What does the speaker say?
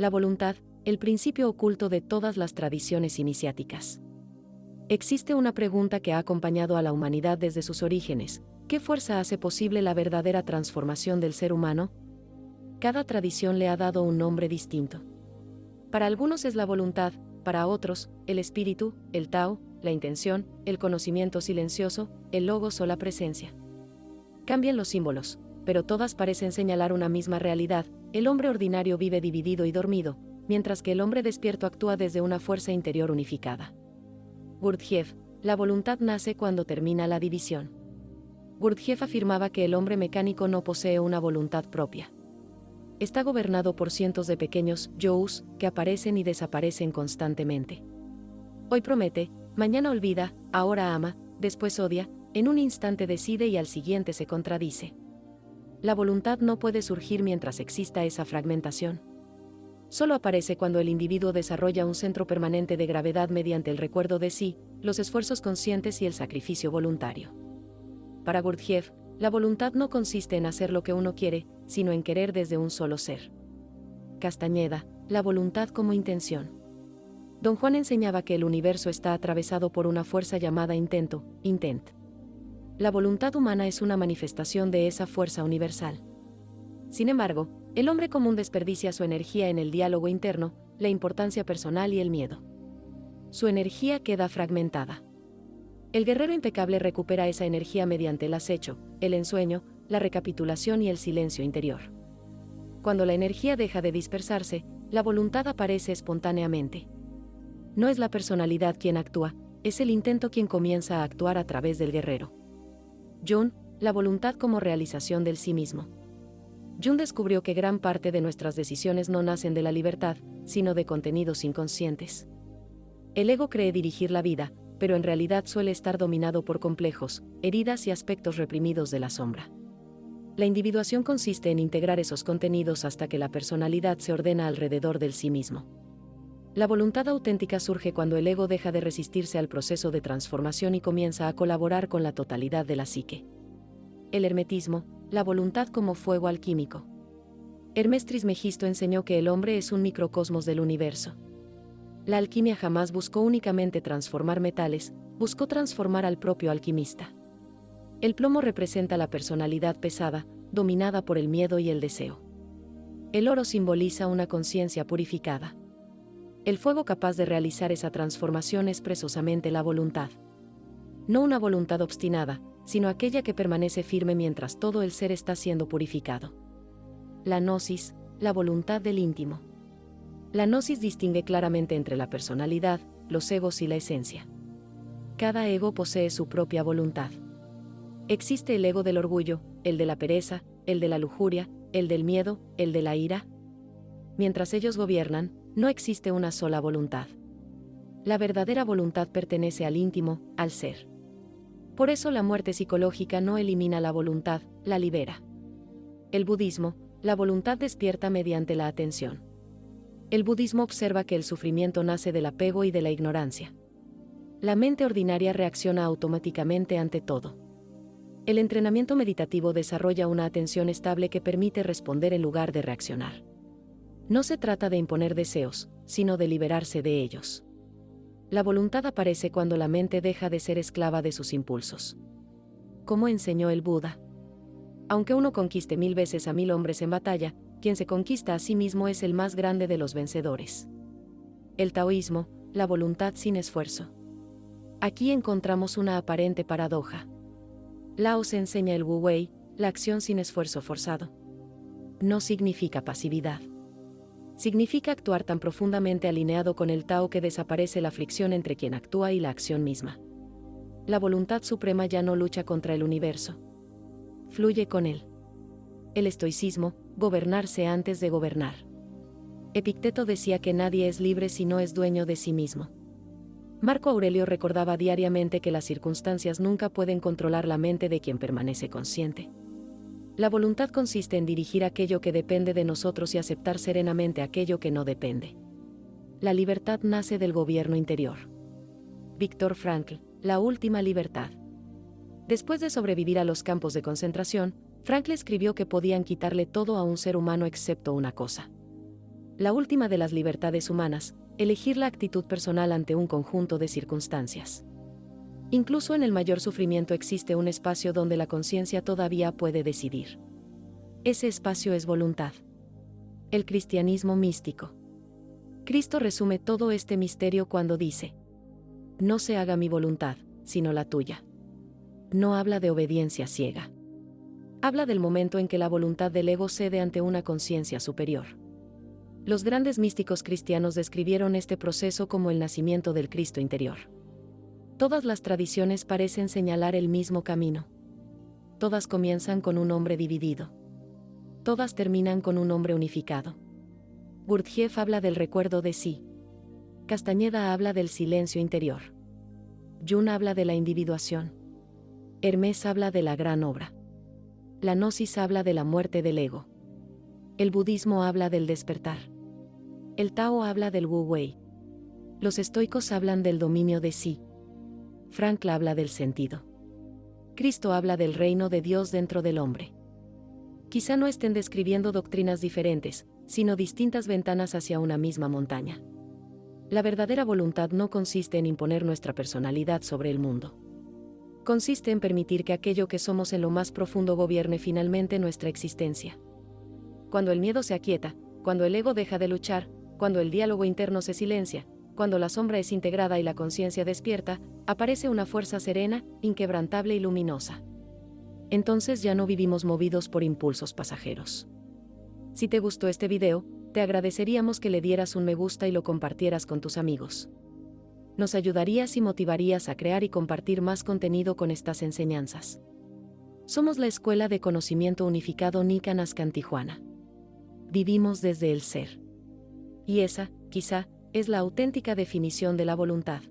La voluntad, el principio oculto de todas las tradiciones iniciáticas. Existe una pregunta que ha acompañado a la humanidad desde sus orígenes: ¿qué fuerza hace posible la verdadera transformación del ser humano? Cada tradición le ha dado un nombre distinto. Para algunos es la voluntad, para otros, el espíritu, el Tao, la intención, el conocimiento silencioso, el logos o la presencia. Cambian los símbolos, pero todas parecen señalar una misma realidad: el hombre ordinario vive dividido y dormido, mientras que el hombre despierto actúa desde una fuerza interior unificada. Gurdjieff: la voluntad nace cuando termina la división. Gurdjieff afirmaba que el hombre mecánico no posee una voluntad propia. Está gobernado por cientos de pequeños yous que aparecen y desaparecen constantemente. Hoy promete, mañana olvida, ahora ama, después odia, en un instante decide y al siguiente se contradice. La voluntad no puede surgir mientras exista esa fragmentación. Solo aparece cuando el individuo desarrolla un centro permanente de gravedad mediante el recuerdo de sí, los esfuerzos conscientes y el sacrificio voluntario. Para Gurdjieff, la voluntad no consiste en hacer lo que uno quiere, sino en querer desde un solo ser. Castañeda: la voluntad como intención. Don Juan enseñaba que el universo está atravesado por una fuerza llamada intento, intent. La voluntad humana es una manifestación de esa fuerza universal. Sin embargo, el hombre común desperdicia su energía en el diálogo interno, la importancia personal y el miedo. Su energía queda fragmentada. El guerrero impecable recupera esa energía mediante el acecho, el ensueño, la recapitulación y el silencio interior. Cuando la energía deja de dispersarse, la voluntad aparece espontáneamente. No es la personalidad quien actúa, es el intento quien comienza a actuar a través del guerrero. Jung: la voluntad como realización del sí mismo. Jung descubrió que gran parte de nuestras decisiones no nacen de la libertad, sino de contenidos inconscientes. El ego cree dirigir la vida, pero en realidad suele estar dominado por complejos, heridas y aspectos reprimidos de la sombra. La individuación consiste en integrar esos contenidos hasta que la personalidad se ordena alrededor del sí mismo. La voluntad auténtica surge cuando el ego deja de resistirse al proceso de transformación y comienza a colaborar con la totalidad de la psique. El hermetismo: la voluntad como fuego alquímico. Hermes Trismegisto enseñó que el hombre es un microcosmos del universo. La alquimia jamás buscó únicamente transformar metales, buscó transformar al propio alquimista. El plomo representa la personalidad pesada, dominada por el miedo y el deseo. El oro simboliza una conciencia purificada. El fuego capaz de realizar esa transformación es precisamente la voluntad. No una voluntad obstinada, sino aquella que permanece firme mientras todo el ser está siendo purificado. La gnosis: la voluntad del íntimo. La gnosis distingue claramente entre la personalidad, los egos y la esencia. Cada ego posee su propia voluntad. Existe el ego del orgullo, el de la pereza, el de la lujuria, el del miedo, el de la ira. Mientras ellos gobiernan, no existe una sola voluntad. La verdadera voluntad pertenece al íntimo, al ser. Por eso la muerte psicológica no elimina la voluntad, la libera. El budismo: la voluntad despierta mediante la atención. El budismo observa que el sufrimiento nace del apego y de la ignorancia. La mente ordinaria reacciona automáticamente ante todo. El entrenamiento meditativo desarrolla una atención estable que permite responder en lugar de reaccionar. No se trata de imponer deseos, sino de liberarse de ellos. La voluntad aparece cuando la mente deja de ser esclava de sus impulsos. Como enseñó el Buda: aunque uno conquiste 1000 veces a 1000 hombres en batalla, quien se conquista a sí mismo es el más grande de los vencedores. El taoísmo: la voluntad sin esfuerzo. Aquí encontramos una aparente paradoja. Lao Tse enseña el Wu Wei: la acción sin esfuerzo forzado. No significa pasividad. Significa actuar tan profundamente alineado con el Tao que desaparece la fricción entre quien actúa y la acción misma. La voluntad suprema ya no lucha contra el universo. Fluye con él. El estoicismo: gobernarse antes de gobernar. Epicteto decía que nadie es libre si no es dueño de sí mismo. Marco Aurelio recordaba diariamente que las circunstancias nunca pueden controlar la mente de quien permanece consciente. La voluntad consiste en dirigir aquello que depende de nosotros y aceptar serenamente aquello que no depende. La libertad nace del gobierno interior. Viktor Frankl: la última libertad. Después de sobrevivir a los campos de concentración, Frankl escribió que podían quitarle todo a un ser humano excepto una cosa: La última de las libertades humanas, elegir la actitud personal ante un conjunto de circunstancias. Incluso en el mayor sufrimiento existe un espacio donde la conciencia todavía puede decidir. Ese espacio es voluntad. El cristianismo místico. Cristo resume todo este misterio cuando dice: no se haga mi voluntad, sino la tuya. No habla de obediencia ciega. Habla del momento en que la voluntad del ego cede ante una conciencia superior. Los grandes místicos cristianos describieron este proceso como el nacimiento del Cristo interior. Todas las tradiciones parecen señalar el mismo camino. Todas comienzan con un hombre dividido. Todas terminan con un hombre unificado. Gurdjieff habla del recuerdo de sí. Castañeda habla del silencio interior. Jung habla de la individuación. Hermés habla de la gran obra. La gnosis habla de la muerte del ego. El budismo habla del despertar. El Tao habla del Wu Wei. Los estoicos hablan del dominio de sí. Frankl habla del sentido. Cristo habla del reino de Dios dentro del hombre. Quizá no estén describiendo doctrinas diferentes, sino distintas ventanas hacia una misma montaña. La verdadera voluntad no consiste en imponer nuestra personalidad sobre el mundo. Consiste en permitir que aquello que somos en lo más profundo gobierne finalmente nuestra existencia. Cuando el miedo se aquieta, cuando el ego deja de luchar, cuando el diálogo interno se silencia, cuando la sombra es integrada y la conciencia despierta, aparece una fuerza serena, inquebrantable y luminosa. Entonces ya no vivimos movidos por impulsos pasajeros. Si te gustó este video, te agradeceríamos que le dieras un me gusta y lo compartieras con tus amigos. Nos ayudarías y motivarías a crear y compartir más contenido con estas enseñanzas. Somos la Escuela de Conocimiento Unificado Nikan Ascan Tijuana. Vivimos desde el ser. Y esa, quizá, es la auténtica definición de la voluntad.